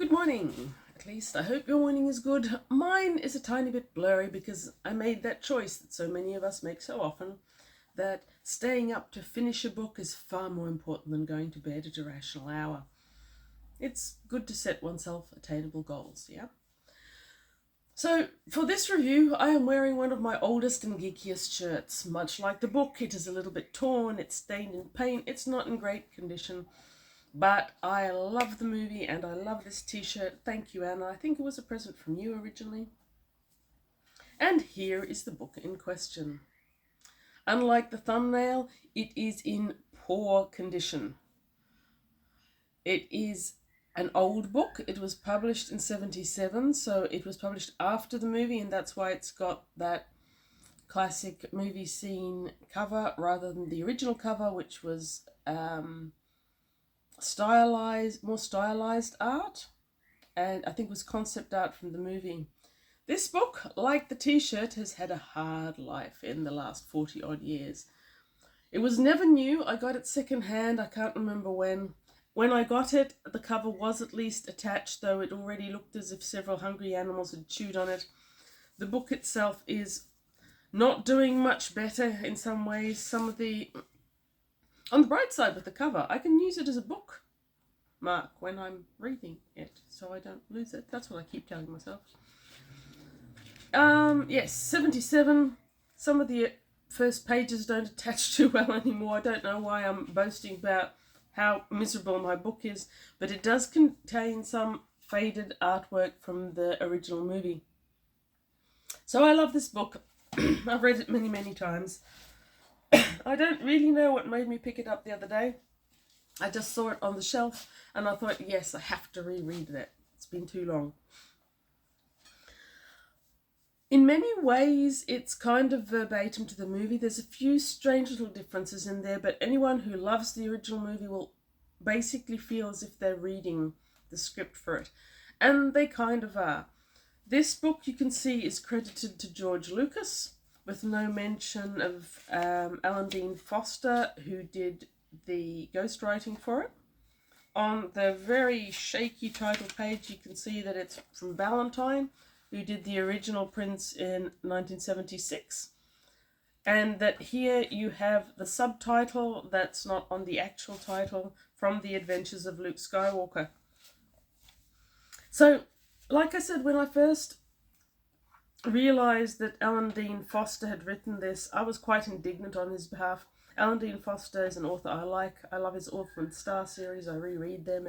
Good morning, at least. I hope your morning is good. Mine is a tiny bit blurry because I made that choice that so many of us make so often, that staying up to finish a book is far more important than going to bed at a rational hour. It's good to set oneself attainable goals, yeah? So, for this review, I am wearing one of my oldest and geekiest shirts. Much like the book, it is a little bit torn, it's stained in paint, it's not in great condition. But I love the movie and I love this t-shirt. Thank you, Anna. I think it was a present from you originally. And here is the book in question. Unlike the thumbnail, it is in poor condition. It is an old book. It was published in 1977, so it was published after the movie, and that's why it's got that classic movie scene cover rather than the original cover, which was more stylized art, and I think it was concept art from the movie. This book, like the t-shirt, has had a hard life in the last 40 odd years. It was never new. I got it secondhand. I can't remember when. When I got it, the cover was at least attached, though it already looked as if several hungry animals had chewed on it. The book itself is not doing much better in some ways. On the bright side with the cover, I can use it as a bookmark when I'm reading it, so I don't lose it. That's what I keep telling myself. Yes, 1977. Some of the first pages don't attach too well anymore. I don't know why I'm boasting about how miserable my book is, but it does contain some faded artwork from the original movie. So I love this book. I've read it many, many times. I don't really know what made me pick it up the other day. I just saw it on the shelf and I thought, yes, I have to reread it. It's been too long. In many ways, it's kind of verbatim to the movie. There's a few strange little differences in there, but anyone who loves the original movie will basically feel as if they're reading the script for it. And they kind of are. This book, you can see, is credited to George Lucas, with no mention of Allan Dean Foster, who did the ghostwriting for it. On the very shaky title page, you can see that it's from Valentine, who did the original Prince in 1976. And that here you have the subtitle that's not on the actual title, From the Adventures of Luke Skywalker. So, like I said, when I first realised that Allan Dean Foster had written this, I was quite indignant on his behalf. Allan Dean Foster is an author I like. I love his Orphan Star series. I reread them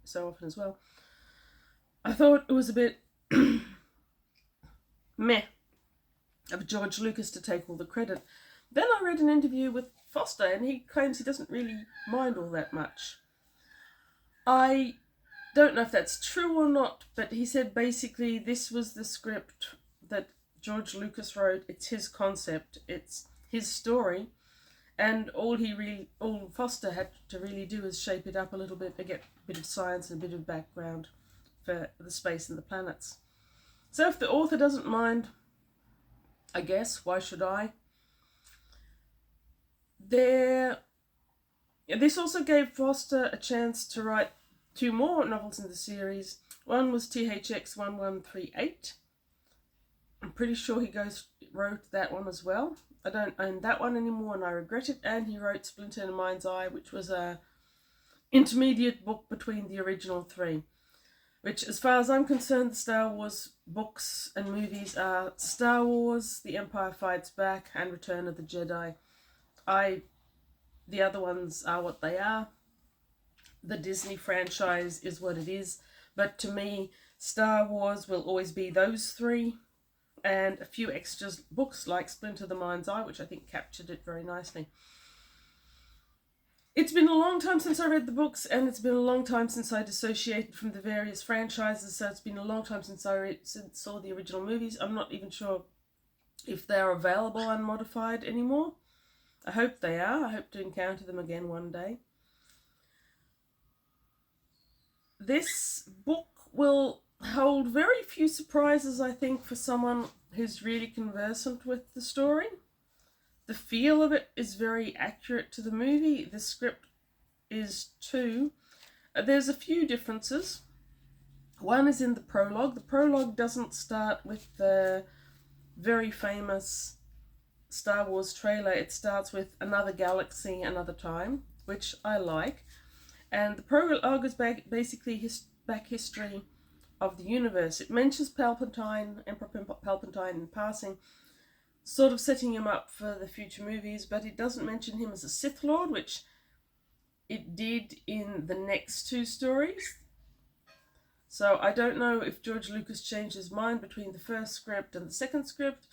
so often as well. I thought it was a bit meh of George Lucas to take all the credit. Then I read an interview with Foster and he claims he doesn't really mind all that much. I don't know if that's true or not, but he said basically this was the script that George Lucas wrote. It's his concept, it's his story, and all Foster had to really do is shape it up a little bit to get a bit of science and a bit of background for the space and the planets. So if the author doesn't mind, I guess, why should I? This also gave Foster a chance to write 2 more novels in the series. One was THX 1138. I'm pretty sure he wrote that one as well. I don't own that one anymore and I regret it. And he wrote Splinter in Mind's Eye, which was a intermediate book between the original 3. Which, as far as I'm concerned, the Star Wars books and movies are Star Wars, The Empire Fights Back, and Return of the Jedi. The other ones are what they are. The Disney franchise is what it is. But to me, Star Wars will always be those 3. And a few extra books like Splinter the Mind's Eye, which I think captured it very nicely. It's been a long time since I read the books, and it's been a long time since I dissociated from the various franchises, so it's been a long time since I saw the original movies. I'm not even sure if they're available unmodified anymore. I hope they are. I hope to encounter them again one day. This book will hold very few surprises, I think, for someone who's really conversant with the story. The feel of it is very accurate to the movie. The script is too. There's a few differences. One is in the prologue. The prologue doesn't start with the very famous Star Wars trailer. It starts with another galaxy, another time, which I like. And the prologue is basically back history of the universe. It mentions Palpatine, Emperor Palpatine in passing, sort of setting him up for the future movies, but it doesn't mention him as a Sith Lord, which it did in the next two stories. So I don't know if George Lucas changed his mind between the first script and the second script,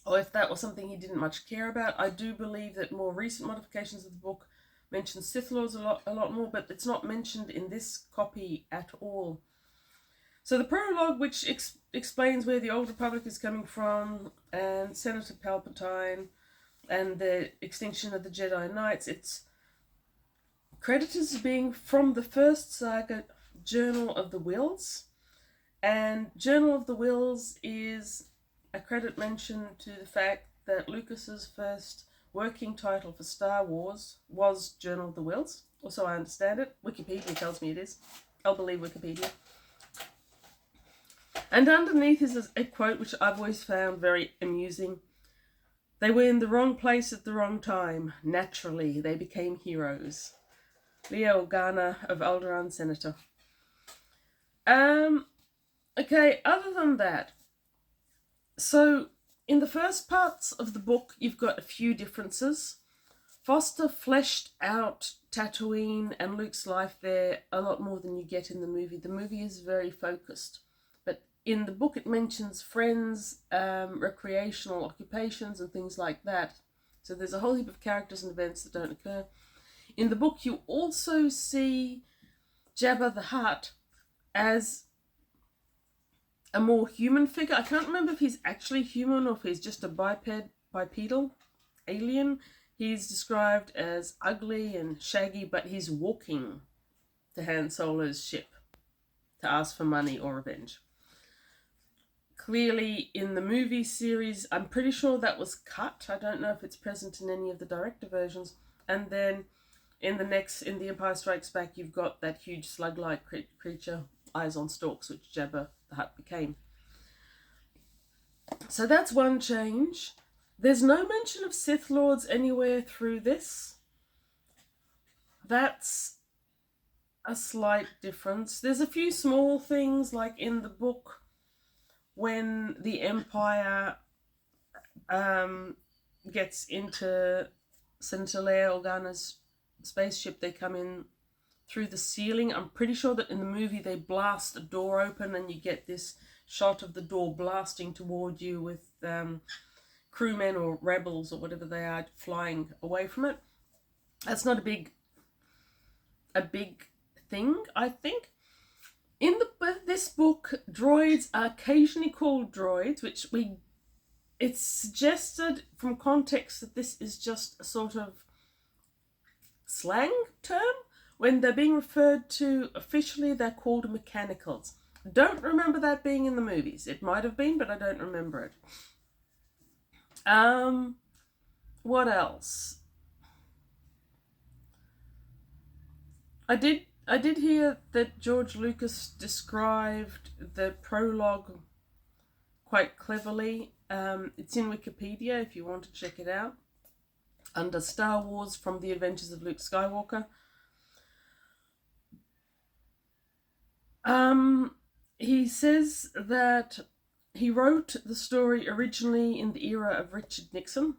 or if that was something he didn't much care about. I do believe that more recent modifications of the book mention Sith Lords a lot more, but it's not mentioned in this copy at all. So the prologue, which explains where the Old Republic is coming from, and Senator Palpatine, and the extinction of the Jedi Knights, it's credited as being from the first saga, Journal of the Whills. And Journal of the Whills is a credit mention to the fact that Lucas's first working title for Star Wars was Journal of the Whills, or so I understand it. Wikipedia tells me it is. I'll believe Wikipedia. And underneath is a quote which I've always found very amusing. They were in the wrong place at the wrong time. Naturally, they became heroes. Leia Organa of Alderaan Senator. Okay, other than that, so in the first parts of the book, you've got a few differences. Foster fleshed out Tatooine and Luke's life there a lot more than you get in the movie. The movie is very focused. But in the book, it mentions friends, recreational occupations and things like that. So there's a whole heap of characters and events that don't occur. In the book, you also see Jabba the Hutt as a more human figure. I can't remember if he's actually human or if he's just a bipedal alien. He's described as ugly and shaggy, but he's walking to Han Solo's ship to ask for money or revenge. Clearly, in the movie series, I'm pretty sure that was cut. I don't know if it's present in any of the director versions. And then in The Empire Strikes Back, you've got that huge slug-like creature, eyes on stalks, which Jabba the Hutt became. So that's one change. There's no mention of Sith Lords anywhere through this. That's a slight difference. There's a few small things, like in the book, when the Empire gets into Senator Leia Organa's spaceship, they come in through the ceiling. I'm pretty sure that in the movie they blast a door open and you get this shot of the door blasting toward you with crewmen or rebels or whatever they are flying away from it. That's not a big thing, I think. In this book, droids are occasionally called droids, which it's suggested from context that this is just a sort of slang term. When they're being referred to officially, they're called mechanicals. Don't remember that being in the movies. It might have been, but I don't remember it. What else? I did hear that George Lucas described the prologue quite cleverly. It's in Wikipedia if you want to check it out. Under Star Wars from the Adventures of Luke Skywalker. He says that he wrote the story originally in the era of Richard Nixon,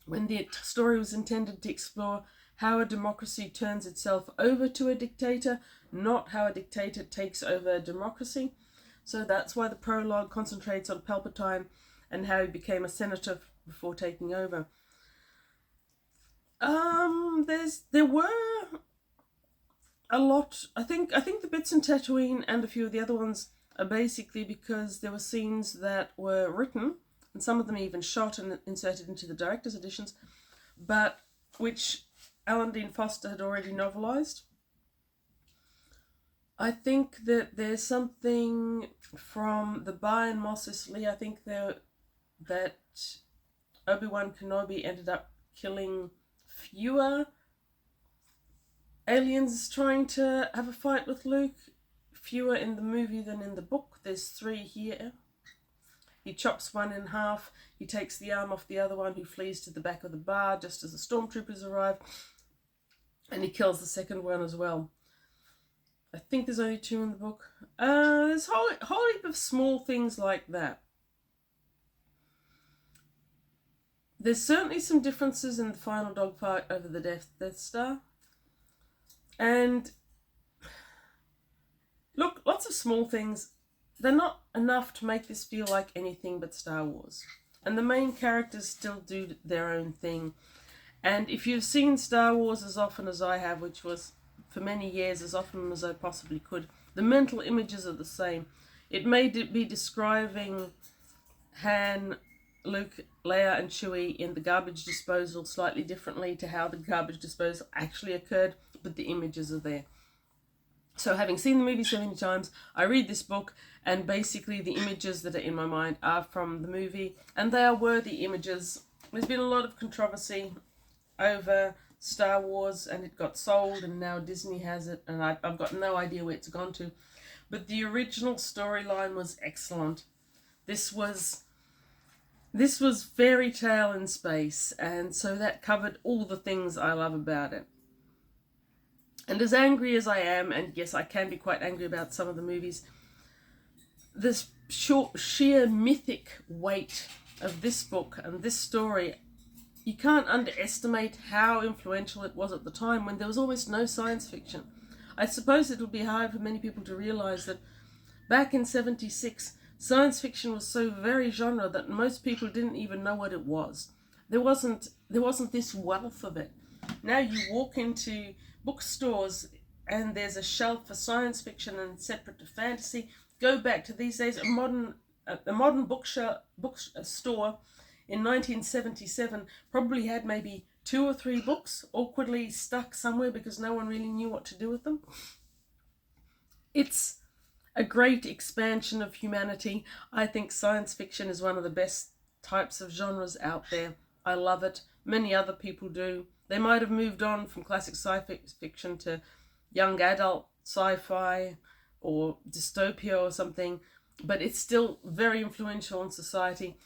when the story was intended to explore how a democracy turns itself over to a dictator, not how a dictator takes over a democracy. So that's why the prologue concentrates on Palpatine and how he became a senator before taking over. There were a lot. I think the bits in Tatooine and a few of the other ones are basically because there were scenes that were written, and some of them even shot and inserted into the director's editions, but which Allan Dean Foster had already novelised. I think that there's something from the Bayan Mos Eisley. I think that Obi-Wan Kenobi ended up killing fewer aliens trying to have a fight with Luke fewer in the movie than in the book. There's 3 here. He chops one in half. He takes the arm off the other one, who flees to the back of the bar just as the stormtroopers arrive. And he kills the second one as well. I think there's only 2 in the book. There's a whole heap of small things like that. There's certainly some differences in the final dogfight over the Death Star. And look, lots of small things. They're not enough to make this feel like anything but Star Wars. And the main characters still do their own thing. And if you've seen Star Wars as often as I have, which was for many years as often as I possibly could, the mental images are the same. It may be describing Han, Luke, Leia and Chewie in the garbage disposal slightly differently to how the garbage disposal actually occurred, but the images are there. So having seen the movie so many times, I read this book, and basically the images that are in my mind are from the movie, and they are worthy images. There's been a lot of controversy over Star Wars, and it got sold, and now Disney has it, and I've got no idea where it's gone to. But the original storyline was excellent. This was fairy tale in space, and so that covered all the things I love about it. And as angry as I am, and yes, I can be quite angry about some of the movies, this sheer mythic weight of this book and this story, you can't underestimate how influential it was at the time when there was almost no science fiction. I suppose it'll be hard for many people to realise that back in '76, science fiction was so very genre that most people didn't even know what it was. There wasn't this wealth of it. Now you walk into bookstores and there's a shelf for science fiction and separate to fantasy. Go back to these days, a modern bookstore in 1977 probably had maybe 2 or 3 books awkwardly stuck somewhere because no one really knew what to do with them. It's a great expansion of humanity. I think science fiction is one of the best types of genres out there. I love it. Many other people do. They might have moved on from classic sci-fi fiction to young adult sci-fi or dystopia or something, but it's still very influential in society.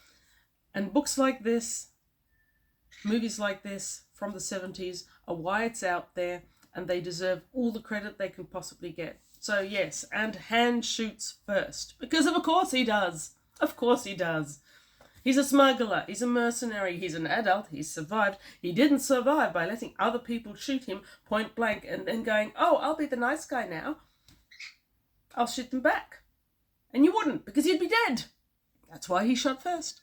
And books like this, movies like this from the 70s are why it's out there, and they deserve all the credit they can possibly get. So yes, and Han shoots first, because of course he does. Of course he does. He's a smuggler, he's a mercenary, he's an adult, he's survived. He didn't survive by letting other people shoot him point blank and then going, oh, I'll be the nice guy now. I'll shoot them back. And you wouldn't, because you'd be dead. That's why he shot first.